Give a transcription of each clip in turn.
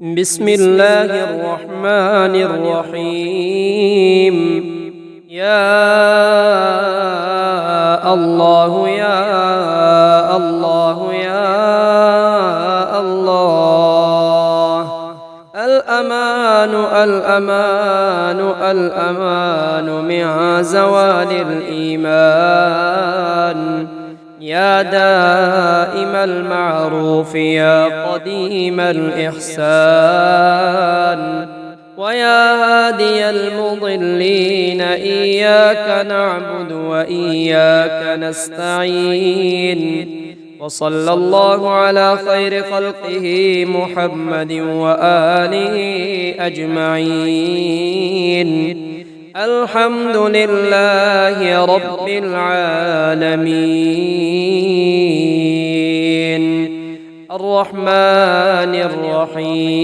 بسم الله الرحمن الرحيم. يا الله يا الله يا الله. الأمان الأمان الأمان من زوال الإيمان. يا دائم المعروف يا قديم الإحسان. ويا هادي المضلين إياك نعبد وإياك نستعين. وصلى الله على خير خلقه محمد وآله أجمعين. الحمد لله رب العالمين الرحمن الرحيم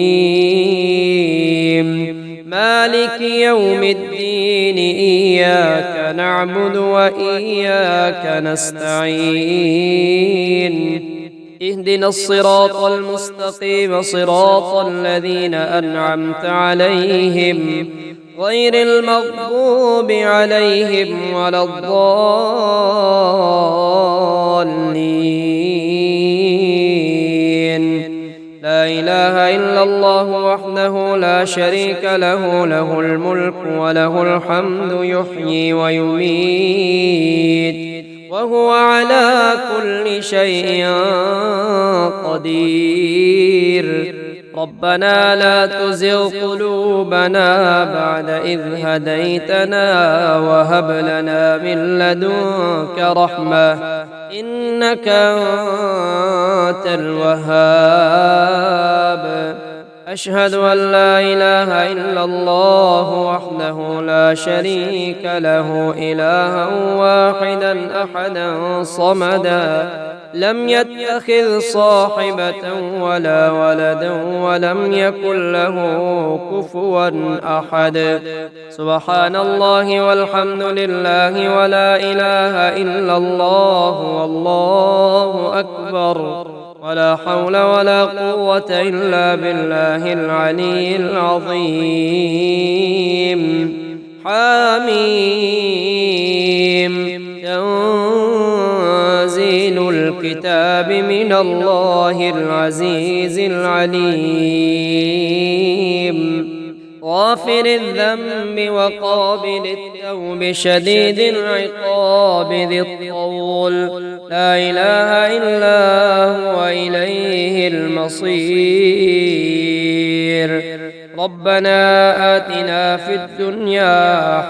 مالك يوم الدين. إياك نعبد وإياك نستعين. اهدنا الصراط المستقيم صراط الذين أنعمت عليهم غير المغضوب عليهم ولا الضالين. لا إله إلا الله وحده لا شريك له، له الملك وله الحمد يحيي ويميت وهو على كل شيء قدير. ربنا لا تزغ قلوبنا بعد إذ هديتنا وهب لنا من لدنك رحمة إنك أنت الوهاب. أشهد أن لا إله إلا الله وحده لا شريك له، إلها واحدا أحدا صمدا لم يتخذ صاحبة ولا ولدا ولم يكن له كفوا أحد. سبحان الله والحمد لله ولا إله إلا الله والله أكبر ولا حول ولا قوة إلا بالله العلي العظيم. حميم. تنزيل الكتاب من الله العزيز العليم. غافر الذنب وقابل التوب شديد العقاب ذي الطول. لا إله إلا هو إليه المصير. ربنا آتنا في الدنيا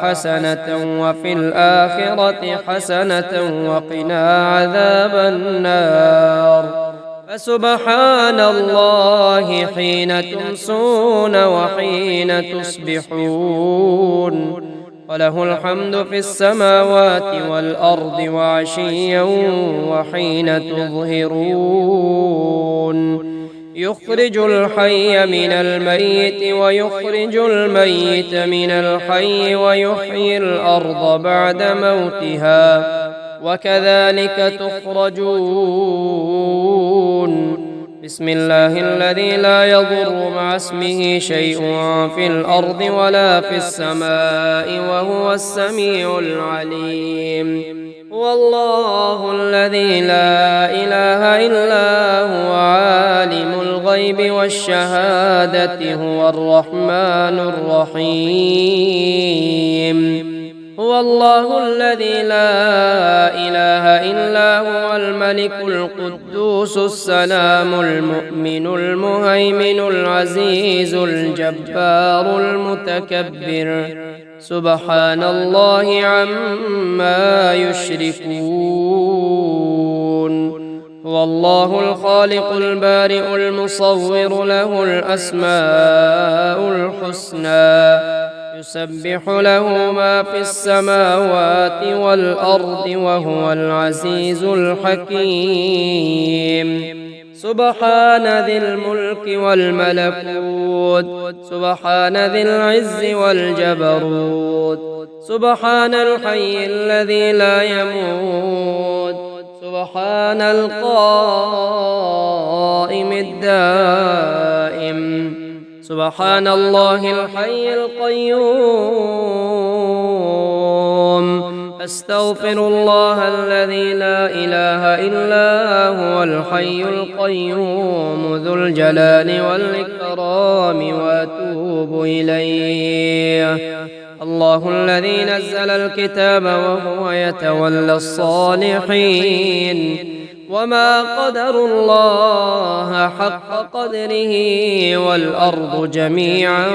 حسنة وفي الآخرة حسنة وقنا عذاب النار. فسبحان الله حين تمسون وحين تصبحون، وله الحمد في السماوات والأرض وعشيا وحين تظهرون. يخرج الحي من الميت ويخرج الميت من الحي ويحيي الأرض بعد موتها وكذلك تخرجون. بسم الله الذي لا يضر مع اسمه شيء في الأرض ولا في السماء وهو السميع العليم. هو الله الذي لا إله إلا هو عالم الغيب والشهادة، هو الرحمن الرحيم. هو الله الذي لا إله إلا هو الملك القدوس السلام المؤمن المهيمن العزيز الجبار المتكبر. سبحان الله عما يشركون. هو الله الخالق البارئ المصور، له الأسماء الحسنى، يسبح له ما في السماوات والأرض وهو العزيز الحكيم. سبحان ذي الملك والملكوت، سبحان ذي العز والجبروت، سبحان الحي الذي لا يموت، سبحان القائم الدائم، سبحان الله الحي القيوم أستغفر الله الذي لا إله إلا هو الحي القيوم ذو الجلال والإكرام وأتوب إليه. الله الذي نزل الكتاب وهو يتولى الصالحين وما قدروا الله حق قدره والأرض جميعا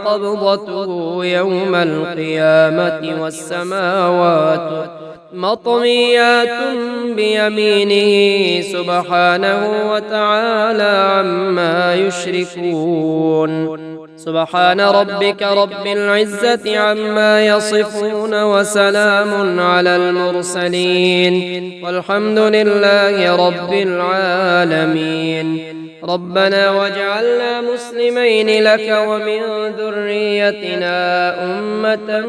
قبضته يوم القيامة والسماوات مطويات بيمينه سبحانه وتعالى عما يشركون. سبحان ربك رب العزة عما يصفون وسلام على المرسلين والحمد لله رب العالمين. ربنا واجعلنا مسلمين لك ومن ذريتنا أمة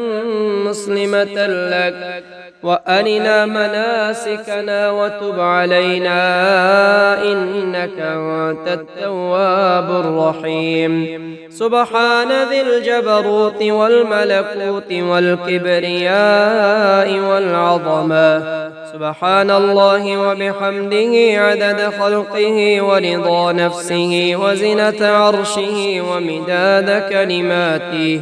مسلمة لك وأرنا مناسكنا وتب علينا إنك أنت التواب الرحيم. سبحان ذي الجبروت والملكوت والكبرياء والعظمة سبحان الله وبحمده عدد خلقه ورضا نفسه وزنة عرشه ومداد كلماته.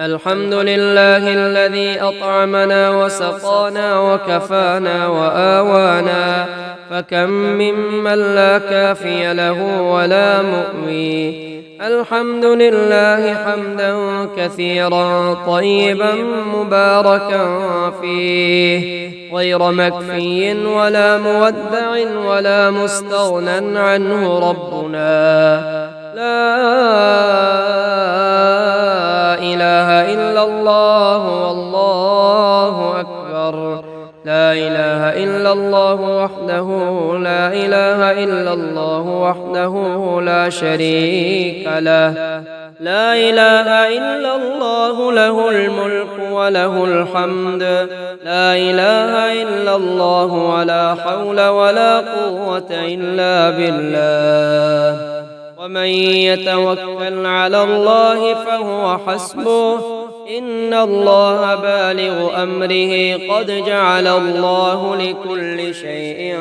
الحمد لله الذي أطعمنا وسقانا وكفانا وآوانا فكم ممن لا كافي له ولا مؤوي. الحمد لله حمدا كثيرا طيبا مباركا فيه غير مكفي ولا مودع ولا مستغنى عنه. ربنا لا إله إلا الله والله أكبر. لا إله إلا الله وحده لا إله إلا الله وحده لا شريك له. لا إله إلا الله له الملك وله الحمد. لا إله إلا الله ولا حول ولا قوة إلا بالله. ومن يتوكل على الله فهو حسبه إن الله بالغ أمره قد جعل الله لكل شيء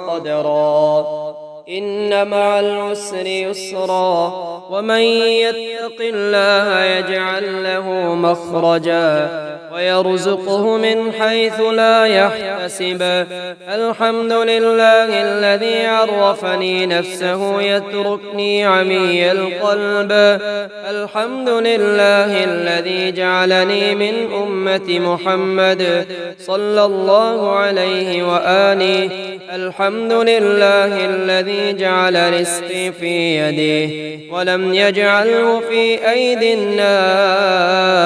قدرا. إن مع العسر يسرا ومن يتق الله يجعل له مخرجا ويرزقه من حيث لا يحتسب. الحمد لله الذي عرفني نفسه يتركني عمي القلب. الحمد لله الذي جعلني من أمة محمد صلى الله عليه وآله. الحمد لله الذي جعل رزقي في يده ولم يجعله في أيدي الناس.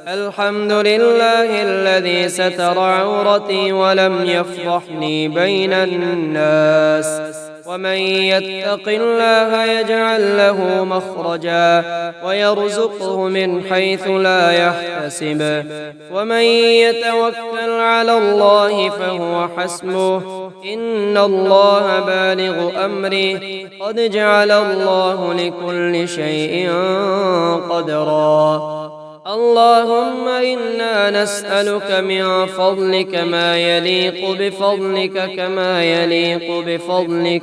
الحمد لله الذي ستر عورتي ولم يفضحني بين الناس. ومن يتق الله يجعل له مخرجا ويرزقه من حيث لا يحتسب. ومن يتوكل على الله فهو حسبه إن الله بالغ أمره قد جعل الله لكل شيء قدرا. اللهم إنا نسألك من فضلك ما يليق بفضلك كما يليق بفضلك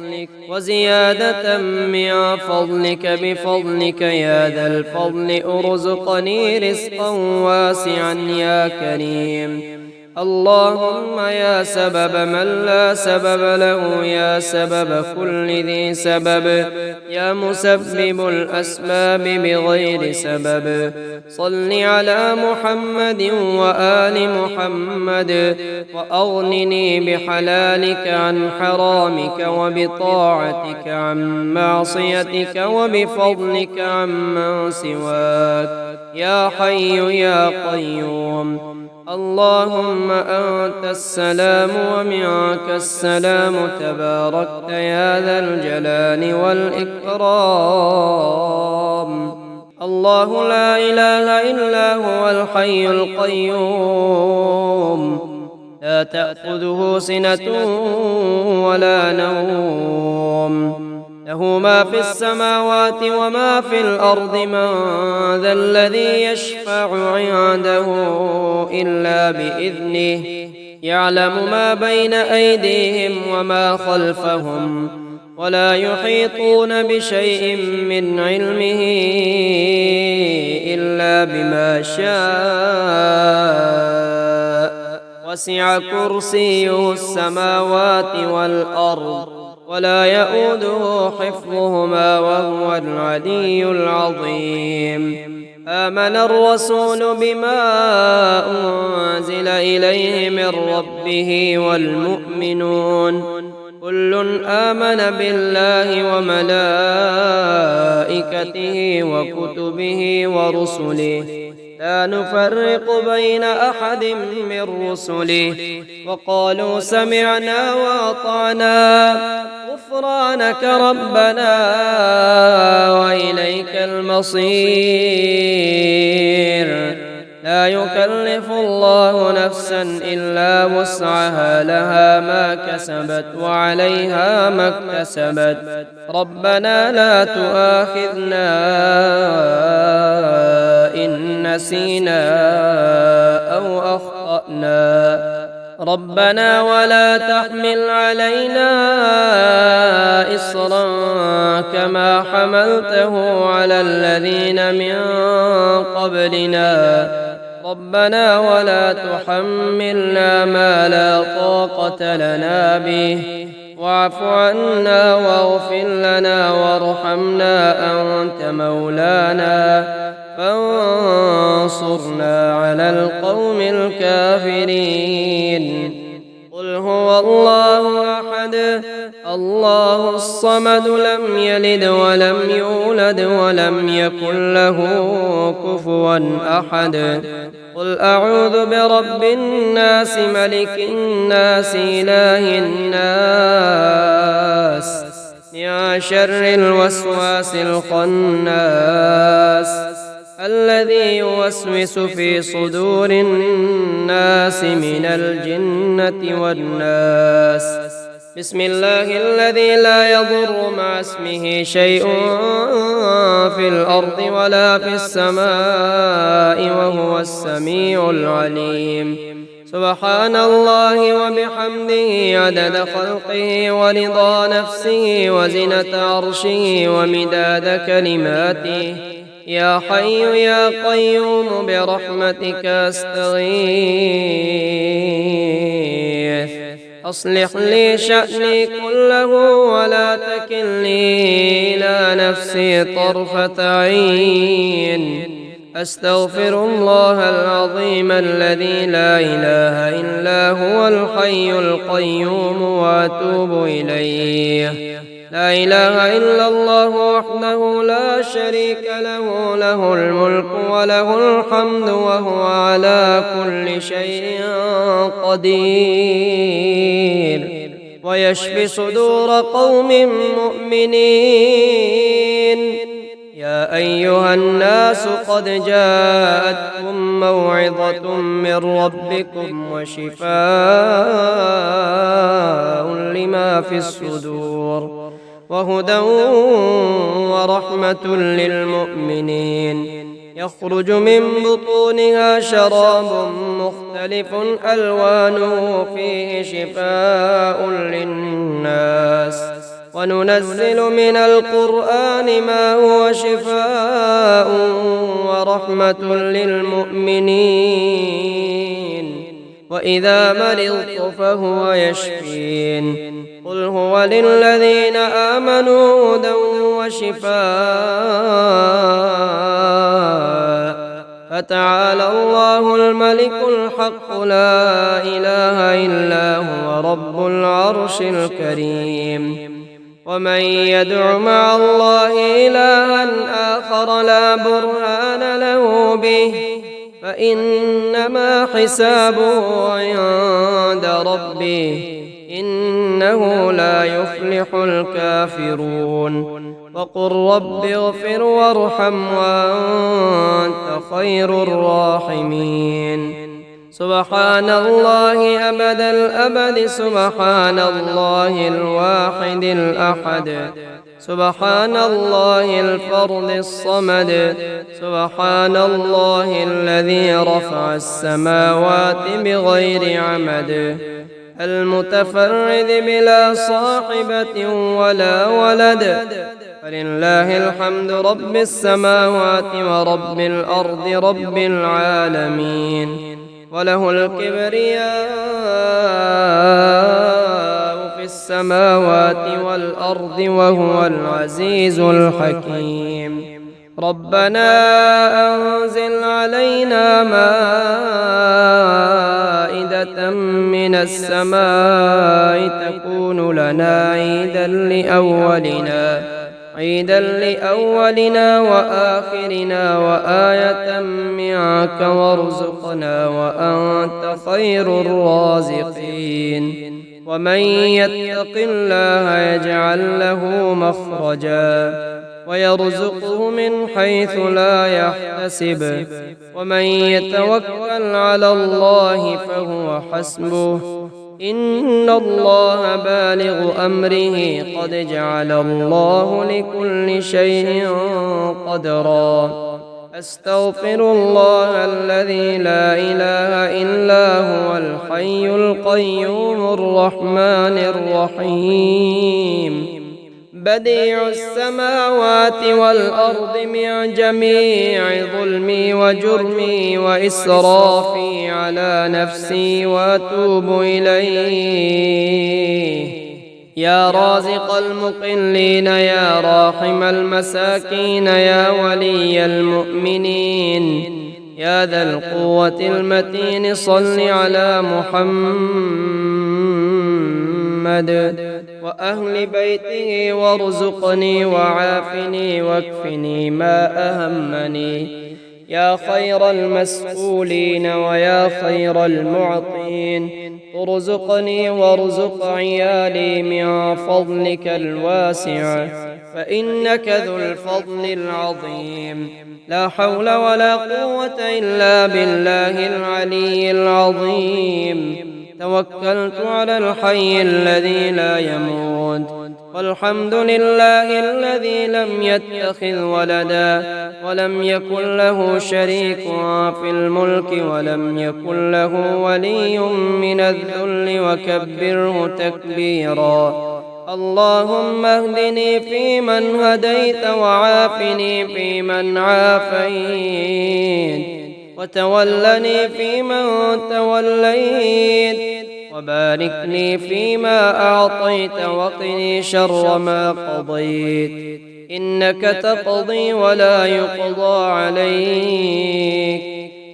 وزيادة من فضلك بفضلك يا ذا الفضل. ارزقني رزقا واسعا يا كريم. اللهم يا سبب من لا سبب له يا سبب كل ذي سبب يا مسبب الأسباب بغير سبب صل على محمد وآل محمد وأغنني بحلالك عن حرامك وبطاعتك عن معصيتك وبفضلك عمن سواك يا حي يا قيوم. اللهم أنت السلام ومنك السلام تباركت يا ذا الجلال والإكرام. الله لا إله إلا هو الحي القيوم لا تأخذه سنة ولا نوم له ما في السماوات وما في الأرض. من ذا الذي يشفع عنده إلا بإذنه. يعلم ما بين أيديهم وما خلفهم ولا يحيطون بشيء من علمه إلا بما شاء. وسع كرسيه السماوات والأرض ولا يؤوده حفظهما وهو العلي العظيم. آمن الرسول بما أنزل إليه من ربه والمؤمنون كل آمن بالله وملائكته وكتبه ورسله لا نفرق بين أحد من رسله وقالوا سمعنا وأطعنا غفرانك ربنا وإليك المصير. لا يكلف الله نفسا إلا وسعها لها ما كسبت وعليها ما اكتسبت. ربنا لا تؤاخذنا إن نسينا أو أخطأنا. ربنا ولا تحمل علينا إصرا كما حملته على الذين من قبلنا. ربنا ولا تحملنا ما لا طاقة لنا به واعف عنا واغفر لنا وارحمنا أنت مولانا فانصرنا على القوم الكافرين. قل هو الله أحد الله الصمد لم يلد ولم يولد ولم يكن له كفوا أحد. قل أعوذ برب الناس ملك الناس إله الناس من شر الوسواس الخناس الذي يوسوس في صدور الناس من الجنة والناس. بسم الله الذي لا يضر مع اسمه شيء في الأرض ولا في السماء وهو السميع العليم. سبحان الله وبحمده عدد خلقه ورضا نفسه وزنة عرشه ومداد كلماته. يا حي يا قيوم برحمتك أستغيث. أصلح لي شأني كله ولا تكلني إلى نفسي طرفة عين. أستغفر الله العظيم الذي لا إله إلا هو الحي القيوم وأتوب إليه. لا إله إلا الله وحده لا شريك له له الملك وله الحمد وهو على كل شيء قدير. ويشفي صدور قوم مؤمنين. يا أيها الناس قد جاءتكم موعظة من ربكم وشفاء لما في الصدور وهدى ورحمة للمؤمنين. يخرج من بطونها شراب مختلف ألوانه فيه شفاء للناس. وننزل من القرآن ما هو شفاء ورحمة للمؤمنين. وإذا مرضت فهو يشفين. قل هو للذين آمنوا هدى وشفاء. فتعالى الله الملك الحق لا إله إلا هو رب العرش الكريم. ومن يدع مع الله إلها آخر لا برهان له به فإنما حسابه عند ربه إنه لا يفلح الكافرون. وقل رب اغفر وارحم وأنت خير الراحمين. سبحان الله أبد الأبد. سبحان الله الواحد الأحد. سبحان الله الفرد الصمد. سبحان الله الذي رفع السماوات بغير عمد، المتفرد بلا صاحبة ولا ولد. فلله الحمد رب السماوات ورب الأرض رب العالمين، وله الكبرياء في السماوات والأرض وهو العزيز الحكيم. ربنا أنزل علينا مائدة من السماء تكون لنا عيدا لأولنا وآخرنا وآية منك وارزقنا وأنت خير الرازقين. ومن يتق الله يجعل له مخرجا ويرزقه من حيث لا يحتسب، ومن يتوكل على الله فهو حسبه، إن الله بالغ أمره قد جعل الله لكل شيء قدرا. أستغفر الله الذي لا إله إلا هو الحي القيوم الرحمن الرحيم، بديع السماوات والأرض من جميع ظلمي وجرمي وإسرافي على نفسي وأتوب إليه. يا رازق المقلين، يا راحم المساكين، يا ولي المؤمنين، يا ذا القوة المتين، صل على محمد وأهل بيته وارزقني وعافني واكفني ما أهمني، يا خير المسؤولين ويا خير المعطين. ارزقني وارزق عيالي من فضلك الواسع، فإنك ذو الفضل العظيم. لا حول ولا قوة إلا بالله العلي العظيم. توكلت على الحي الذي لا يموت، والحمد لله الذي لم يتخذ ولدا ولم يكن له شريك في الملك ولم يكن له ولي من الذل وكبره تكبيرا. اللهم اهدني فيمن هديت وعافني فيمن عافيت وتولني فيمن توليت، وبارك لي فيما أعطيت وقني شر ما قضيت، إنك تقضي ولا يقضى عليك،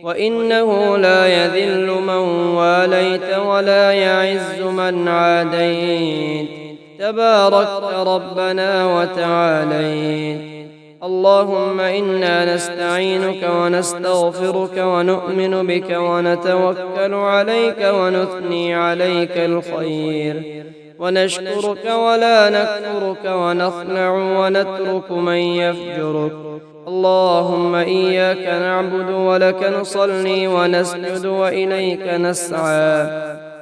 وإنه لا يذل من واليت ولا يعز من عاديت، تباركت ربنا وتعاليت. اللهم إنا نستعينك ونستغفرك ونؤمن بك ونتوكل عليك ونثني عليك الخير، ونشكرك ولا نكفرك ونخلع ونترك من يفجرك. اللهم إياك نعبد ولك نصلي ونسجد وإليك نسعى،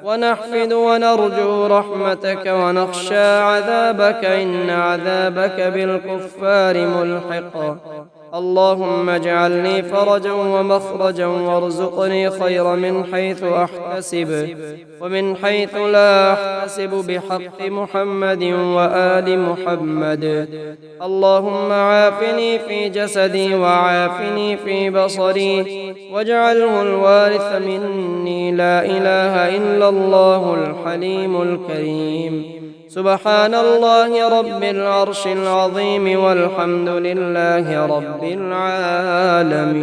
ونحفد ونرجو رحمتك ونخشى عذابك، إن عذابك بالكفار ملحق. اللهم اجعلني فرجا ومخرجا وارزقني خير من حيث أحتسب ومن حيث لا أحتسب، بحق محمد وآل محمد. اللهم عافني في جسدي وعافني في بصري، واجعله الوارث مني، لا إله إلا الله الحليم الكريم. سبحان الله رب العرش العظيم، والحمد لله رب العالمين.